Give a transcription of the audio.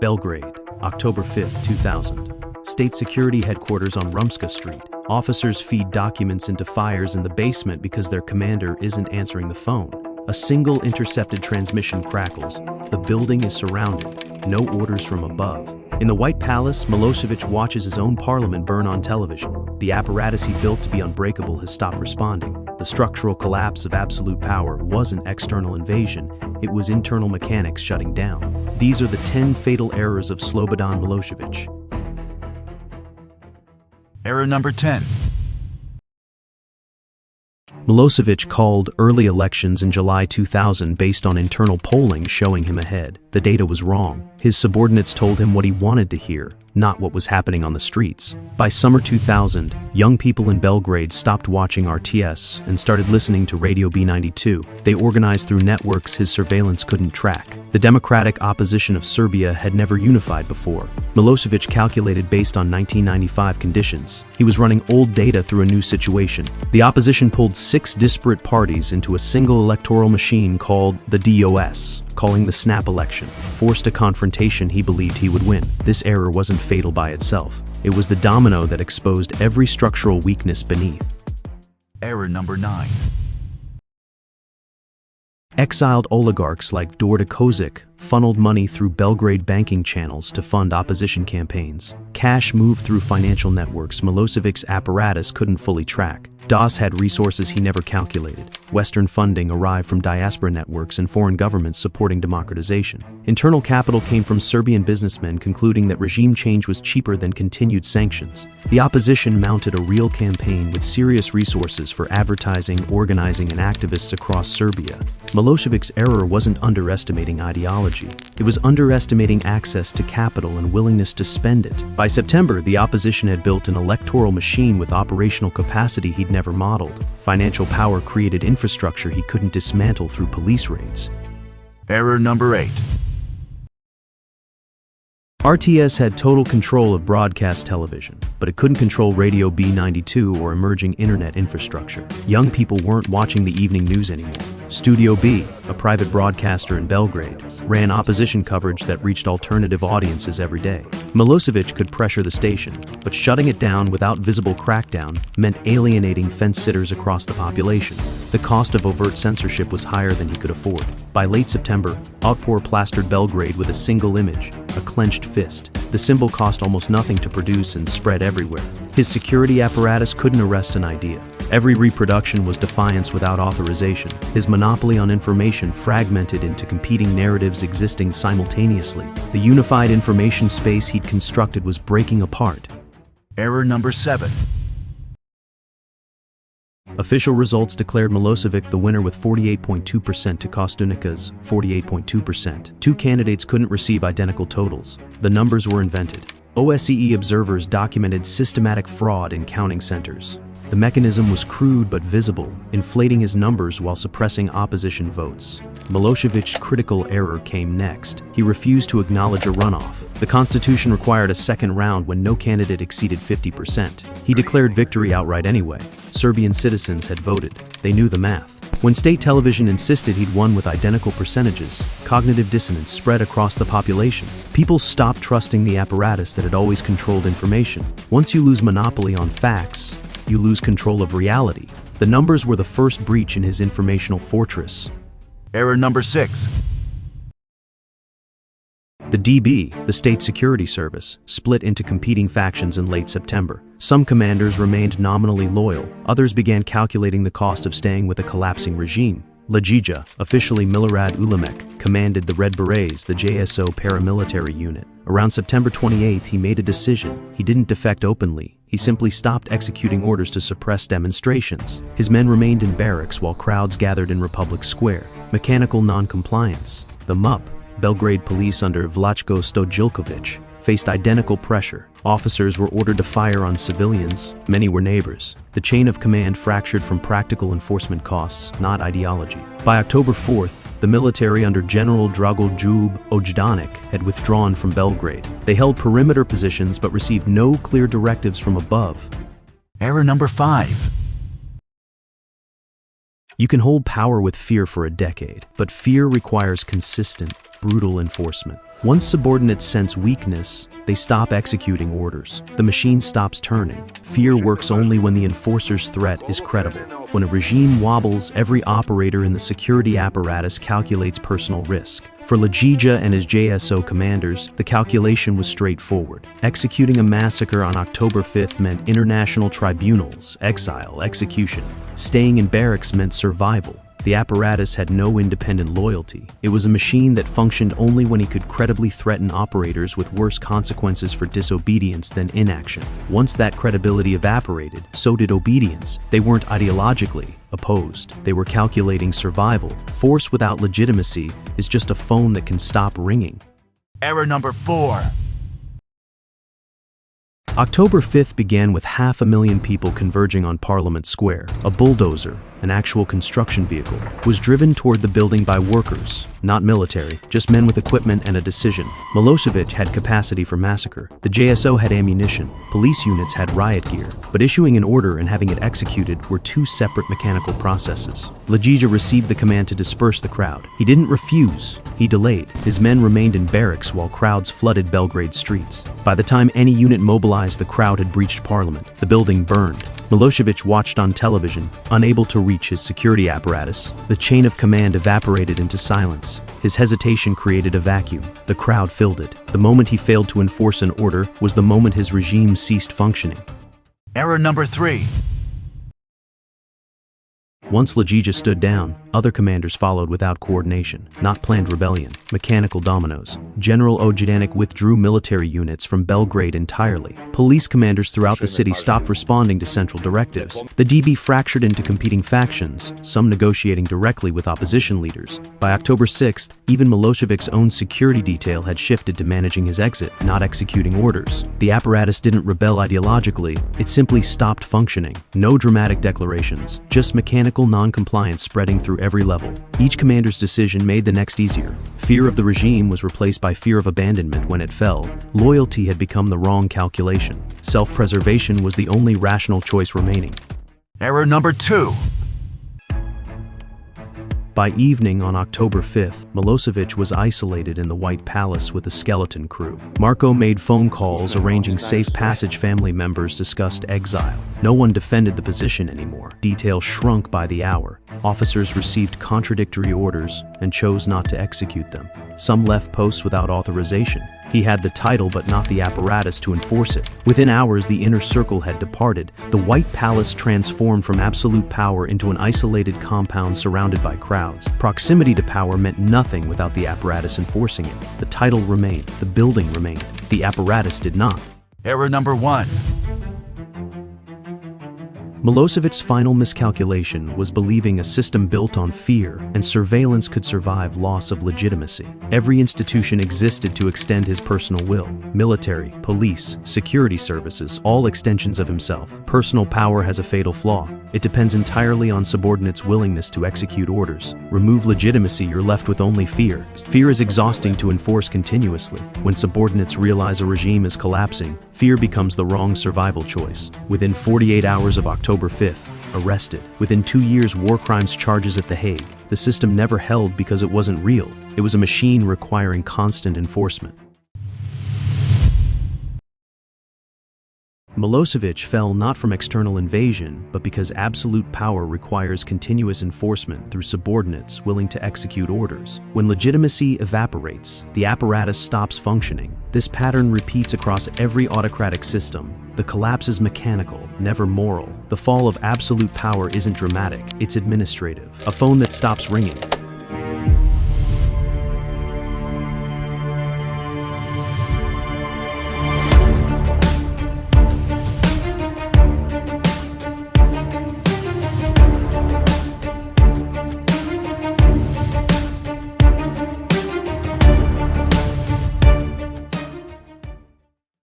Belgrade, October 5, 2000. State Security Headquarters on Rumska Street. Officers feed documents into fires in the basement because their commander isn't answering the phone. A single intercepted transmission crackles. The building is surrounded. No orders from above. In the White Palace, Milošević watches his own parliament burn on television. The apparatus he built to be unbreakable has stopped responding. The structural collapse of absolute power wasn't external invasion, it was internal mechanics shutting down. These are the 10 fatal errors of Slobodan Milošević. Error number 10. Milošević called early elections in July 2000 based on internal polling showing him ahead. The data was wrong. His subordinates told him what he wanted to hear, not what was happening on the streets. By summer 2000, young people in Belgrade stopped watching RTS and started listening to Radio B92. They organized through networks his surveillance couldn't track. The democratic opposition of Serbia had never unified before. Milošević calculated based on 1995 conditions. He was running old data through a new situation. The opposition pulled 6 disparate parties into a single electoral machine called the DOS, calling the snap election, forced a confrontation he believed he would win. This error wasn't fatal by itself. It was the domino that exposed every structural weakness beneath. Error number 9. Exiled oligarchs like Dorda Kozic funneled money through Belgrade banking channels to fund opposition campaigns. Cash moved through financial networks Milošević's apparatus couldn't fully track. DOS had resources he never calculated. Western funding arrived from diaspora networks and foreign governments supporting democratization. Internal capital came from Serbian businessmen concluding that regime change was cheaper than continued sanctions. The opposition mounted a real campaign with serious resources for advertising, organizing, and activists across Serbia. Milošević's error wasn't underestimating ideology. It was underestimating access to capital and willingness to spend it. By September, the opposition had built an electoral machine with operational capacity he'd never modeled. Financial power created infrastructure he couldn't dismantle through police raids. Error number 8. RTS had total control of broadcast television, but it couldn't control Radio B92 or emerging internet infrastructure. Young people weren't watching the evening news anymore. Studio B, a private broadcaster in Belgrade, ran opposition coverage that reached alternative audiences every day. Milošević could pressure the station, but shutting it down without visible crackdown meant alienating fence-sitters across the population. The cost of overt censorship was higher than he could afford. By late September, outpour plastered Belgrade with a single image, a clenched fist. The symbol cost almost nothing to produce and spread everywhere. His security apparatus couldn't arrest an idea. Every reproduction was defiance without authorization. His monopoly on information fragmented into competing narratives existing simultaneously. The unified information space he'd constructed was breaking apart. Error number 7. Official results declared Milošević the winner with 48.2% to Koštuniča's 48.2%. Two candidates couldn't receive identical totals. The numbers were invented. OSCE observers documented systematic fraud in counting centers. The mechanism was crude but visible, inflating his numbers while suppressing opposition votes. Milošević's critical error came next. He refused to acknowledge a runoff. The constitution required a second round when no candidate exceeded 50%. He declared victory outright anyway. Serbian citizens had voted. They knew the math. When state television insisted he'd won with identical percentages, cognitive dissonance spread across the population. People stopped trusting the apparatus that had always controlled information. Once you lose monopoly on facts, you lose control of reality. The numbers were the first breach in his informational fortress. Error number 6. The DB, the State Security Service, split into competing factions in late September. Some commanders remained nominally loyal, others began calculating the cost of staying with a collapsing regime. Legija, officially Milorad Ulemek, commanded the Red Berets, the JSO paramilitary unit. Around September 28th, he made a decision. He didn't defect openly. He simply stopped executing orders to suppress demonstrations. His men remained in barracks while crowds gathered in Republic Square. Mechanical non-compliance. The MUP, Belgrade police under Vlatko Stojiljković, faced identical pressure. Officers were ordered to fire on civilians. Many were neighbors. The chain of command fractured from practical enforcement costs, not ideology. By October 4th, the military under General Dragoljub Ojdanic had withdrawn from Belgrade. They held perimeter positions but received no clear directives from above. Error number 5. You can hold power with fear for a decade, but fear requires consistent, brutal enforcement. Once subordinates sense weakness, they stop executing orders. The machine stops turning. Fear works only when the enforcer's threat is credible. When a regime wobbles, every operator in the security apparatus calculates personal risk. For Legija and his JSO commanders, the calculation was straightforward. Executing a massacre on October 5th meant international tribunals, exile, execution. Staying in barracks meant survival. The apparatus had no independent loyalty. It was a machine that functioned only when he could credibly threaten operators with worse consequences for disobedience than inaction. Once that credibility evaporated, so did obedience. They weren't ideologically opposed. They were calculating survival. Force without legitimacy is just a phone that can stop ringing. Error number 4. October 5th began with 500,000 people converging on Parliament Square. A bulldozer, an actual construction vehicle, was driven toward the building by workers, not military, just men with equipment and a decision. Milošević had capacity for massacre. The JSO had ammunition. Police units had riot gear. But issuing an order and having it executed were two separate mechanical processes. Legija received the command to disperse the crowd. He didn't refuse. He delayed. His men remained in barracks while crowds flooded Belgrade streets. By the time any unit mobilized, the crowd had breached Parliament. The building burned. Milošević watched on television, unable to reach his security apparatus. The chain of command evaporated into silence. His hesitation created a vacuum. The crowd filled it. The moment he failed to enforce an order was the moment his regime ceased functioning. Error number 3. Once Legija stood down, other commanders followed without coordination. Not planned rebellion, mechanical dominoes. General Ojdanik withdrew military units from Belgrade entirely. Police commanders throughout the city stopped responding to central directives. The DB fractured into competing factions, some negotiating directly with opposition leaders. By October 6th, even Milosevic's own security detail had shifted to managing his exit, not executing orders. The apparatus didn't rebel ideologically, it simply stopped functioning. No dramatic declarations, just mechanical non-compliance spreading through every level. Each commander's decision made the next easier. Fear of the regime was replaced by fear of abandonment when it fell. Loyalty had become the wrong calculation. Self-preservation was the only rational choice remaining. Error number 2. By evening on October 5th, Milošević was isolated in the White Palace with a skeleton crew. Marko made phone calls arranging safe passage. Family members discussed exile. No one defended the position anymore. Detail shrunk by the hour. Officers received contradictory orders and chose not to execute them. Some left posts without authorization. He had the title but not the apparatus to enforce it. Within hours, the inner circle had departed. The White Palace transformed from absolute power into an isolated compound surrounded by crowds. Proximity to power meant nothing without the apparatus enforcing it. The title remained. The building remained. The apparatus did not. Error number 1. Milosevic's final miscalculation was believing a system built on fear and surveillance could survive loss of legitimacy. Every institution existed to extend his personal will. Military, police, security services, all extensions of himself. Personal power has a fatal flaw. It depends entirely on subordinates' willingness to execute orders. Remove legitimacy, you're left with only fear. Fear is exhausting to enforce continuously. When subordinates realize a regime is collapsing, fear becomes the wrong survival choice. Within 48 hours of October 5th, arrested. Within 2 years, war crimes charges at The Hague. The system never held because it wasn't real. It was a machine requiring constant enforcement. Milošević fell not from external invasion, but because absolute power requires continuous enforcement through subordinates willing to execute orders. When legitimacy evaporates, the apparatus stops functioning. This pattern repeats across every autocratic system. The collapse is mechanical, never moral. The fall of absolute power isn't dramatic, it's administrative. A phone that stops ringing.